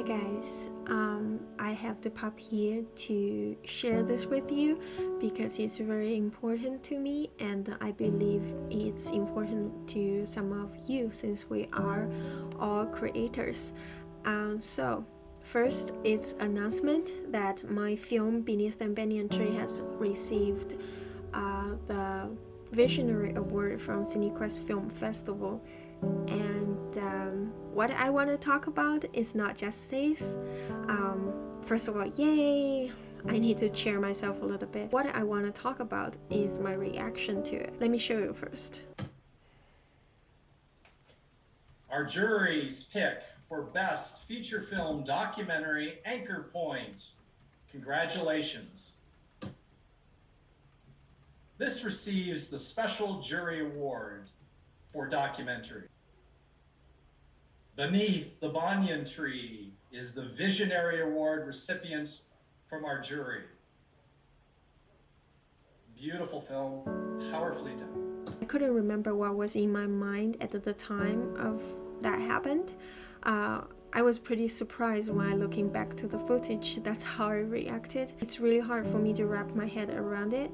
Hi guys, I have to pop here to share this with you because it's very important to me and I believe it's important to some of you since we are all creators. So first, it's announcement that my film Beneath the Banyan Tree has received the Visionary Award from SECRETE Film Festival. And what I want to talk about is not just this. First of all, yay! I need to cheer myself a little bit. What I want to talk about is my reaction to it. Let me show you first. Our jury's pick for Best Feature Film Documentary Anchor Point. Congratulations. This receives the Special Jury Award for Documentary. Beneath the Banyan Tree is the Visionary Award recipient from our jury. Beautiful film, powerfully done. I couldn't remember what was in my mind at the time of that happened. I was pretty surprised when I looking back to the footage. That's how I reacted. It's really hard for me to wrap my head around it.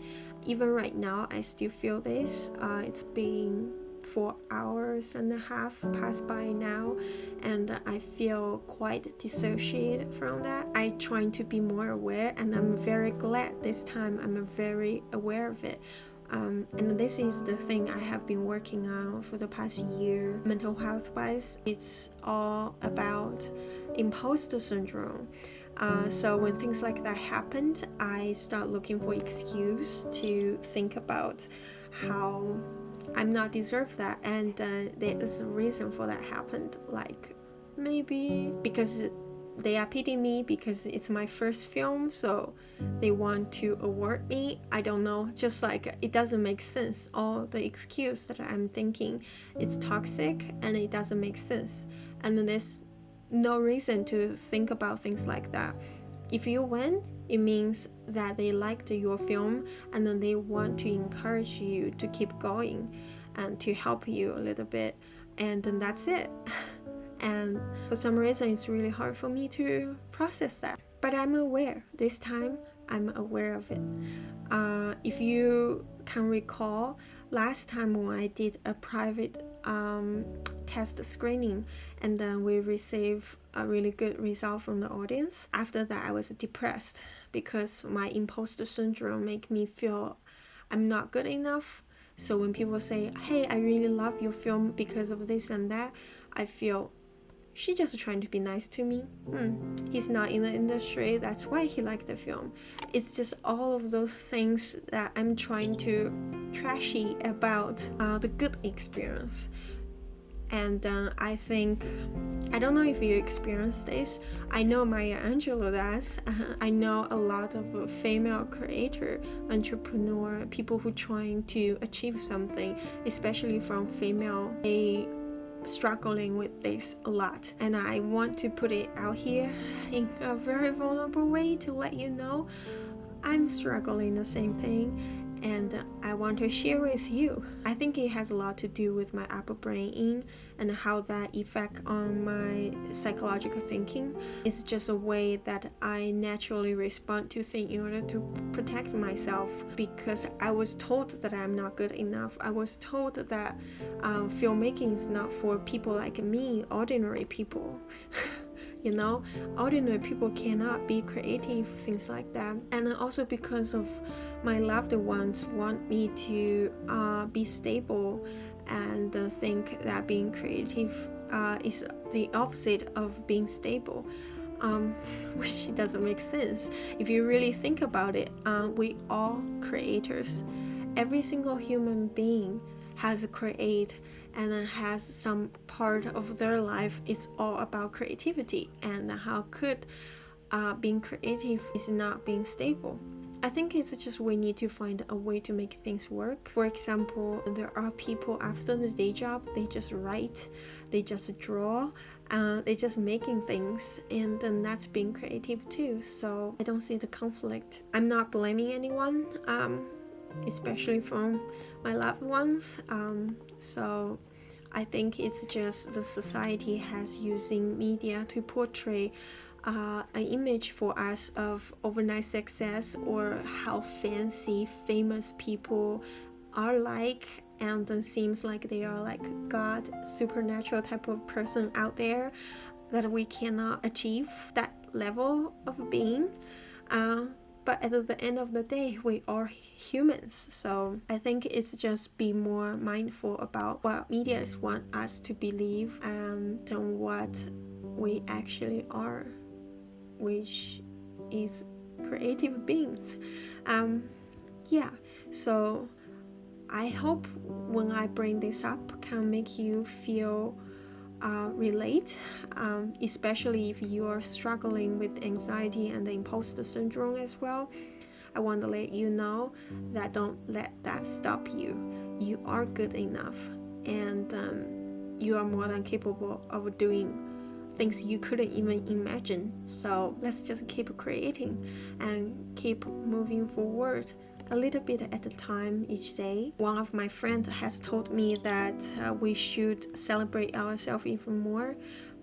Even right now, I still feel this. It's been 4 hours and a half passed by now and I feel quite dissociated from that. I trying to be more aware and I'm very glad this time I'm very aware of it. And this is the thing I have been working on for the past year. Mental health wise, it's all about imposter syndrome. So when things like that happened, I start looking for excuse to think about how I'm not deserve that, and there is a reason for that happened. Like maybe because they are pitying me because it's my first film, so they want to award me. I don't know, just like it doesn't make sense. All the excuse that I'm thinking, it's toxic and it doesn't make sense. And then there's no reason to think about things like that. If you win, it means that they liked your film and then they want to encourage you to keep going and to help you a little bit, and then that's it. And for some reason it's really hard for me to process that, but I'm aware. This time I'm aware of it. If you can recall, last time when I did a private test screening and then we received a really good result from the audience, after that I was depressed because my imposter syndrome make me feel I'm not good enough. So when people say, hey, I really love your film because of this and that, I feel she's just trying to be nice to me. He's not in the industry, that's why he liked the film. It's just all of those things that I'm trying to trashy about the good experience. And I think, I don't know if you experience this. I know Maya Angelou does. I know a lot of female creator, entrepreneur, people who trying to achieve something, especially from female, they struggling with this a lot. And I want to put it out here in a very vulnerable way to let you know I'm struggling the same thing. And I want to share with you. I think it has a lot to do with my upbringing and how that affect on my psychological thinking. It's just a way that I naturally respond to things in order to protect myself, because I was told that I'm not good enough. I was told that filmmaking is not for people like me, ordinary people. You know, ordinary people cannot be creative, things like that. And also because of my loved ones want me to be stable and think that being creative is the opposite of being stable, which doesn't make sense. If you really think about it, we all creators. Every single human being has a create and then has some part of their life it's all about creativity, and how could being creative is not being stable. I think it's just we need to find a way to make things work. For example, there are people after the day job, they just write, they just draw, they just making things, and then that's being creative too. So I don't see the conflict. I'm not blaming anyone, especially from my loved ones. So I think it's just the society has using media to portray an image for us of overnight success or how fancy famous people are like, and then seems like they are like God, supernatural type of person out there, that we cannot achieve that level of being. But at the end of the day, we are humans. So I think it's just be more mindful about what media want us to believe than what we actually are, which is creative beings. Yeah, so I hope when I bring this up can make you feel relate, especially if you are struggling with anxiety and the imposter syndrome as well. I want to let you know that don't let that stop you. You are good enough, and you are more than capable of doing things you couldn't even imagine. So let's just keep creating and keep moving forward a little bit at a time each day. One of my friends has told me that we should celebrate ourselves even more.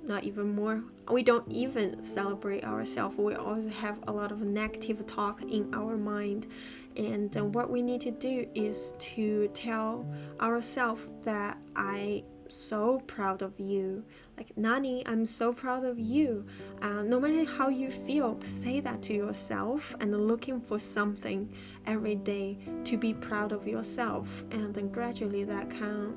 Not even more. We don't even celebrate ourselves. We always have a lot of negative talk in our mind. And what we need to do is to tell ourselves that I'm so proud of you. Like, Nani, I'm so proud of you. No matter how you feel, say that to yourself and looking for something every day to be proud of yourself. And then gradually that can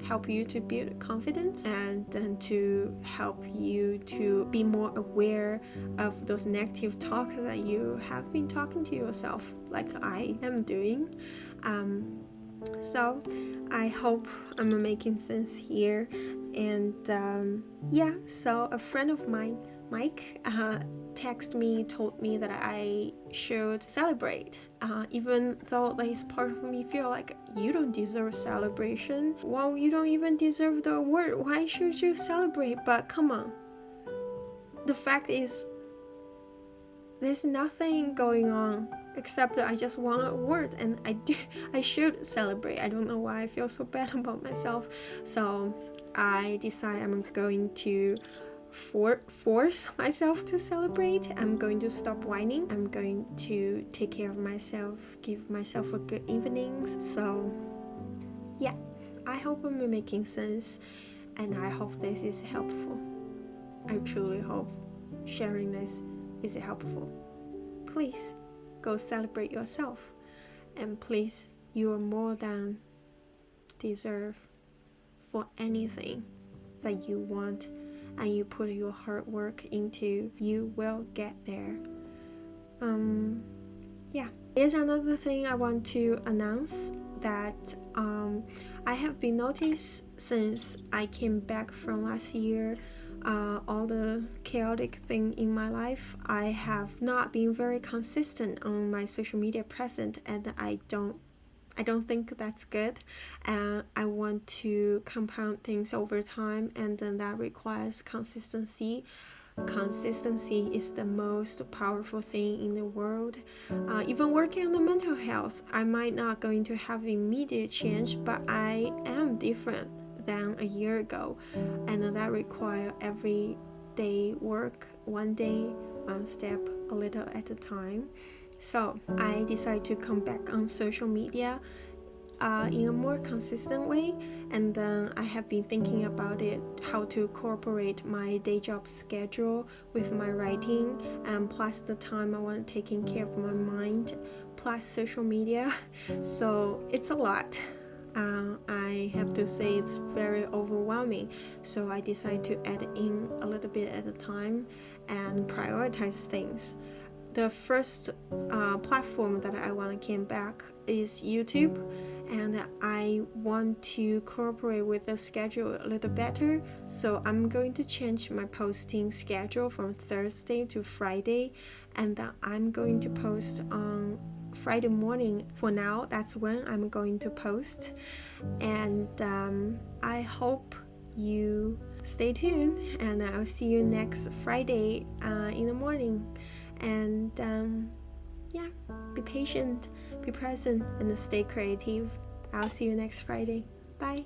help you to build confidence, and then to help you to be more aware of those negative talk that you have been talking to yourself, like I am doing. So I hope I'm making sense here. And so a friend of mine, Mike, texted me, told me that I should celebrate, even though this part of me feel like you don't deserve celebration. Well, you don't even deserve the award. Why should you celebrate? But come on, the fact is there's nothing going on except that I just want an award, and I should celebrate. I don't know why I feel so bad about myself. So I decide I'm going to force myself to celebrate. I'm going to stop whining. I'm going to take care of myself, give myself a good evenings. So yeah, I hope I'm making sense, and I hope this is helpful. I truly hope sharing this is helpful. Please go celebrate yourself, and please, you are more than deserve for anything that you want and you put your hard work into. You will get there. Here's another thing I want to announce, that I have been noticed since I came back from last year, all the chaotic thing in my life, I have not been very consistent on my social media presence, and I don't think that's good. I want to compound things over time, and then that requires consistency. Consistency is the most powerful thing in the world. Even working on the mental health, I might not going to have immediate change, but I am different than a year ago, and that require everyday work, one day, one step, a little at a time. So I decided to come back on social media in a more consistent way, and then I have been thinking about it, how to incorporate my day job schedule with my writing, and plus the time I want taking care of my mind, plus social media. So it's a lot. I have to say it's very overwhelming, so I decided to add in a little bit at a time and prioritize things. The first platform that I want to come back is YouTube, and I want to cooperate with the schedule a little better, so I'm going to change my posting schedule from Thursday to Friday, and I'm going to post on Friday morning. For now, that's when I'm going to post, and I hope you stay tuned, and I'll see you next Friday in the morning. And be patient, be present, and stay creative. I'll see you next Friday. Bye.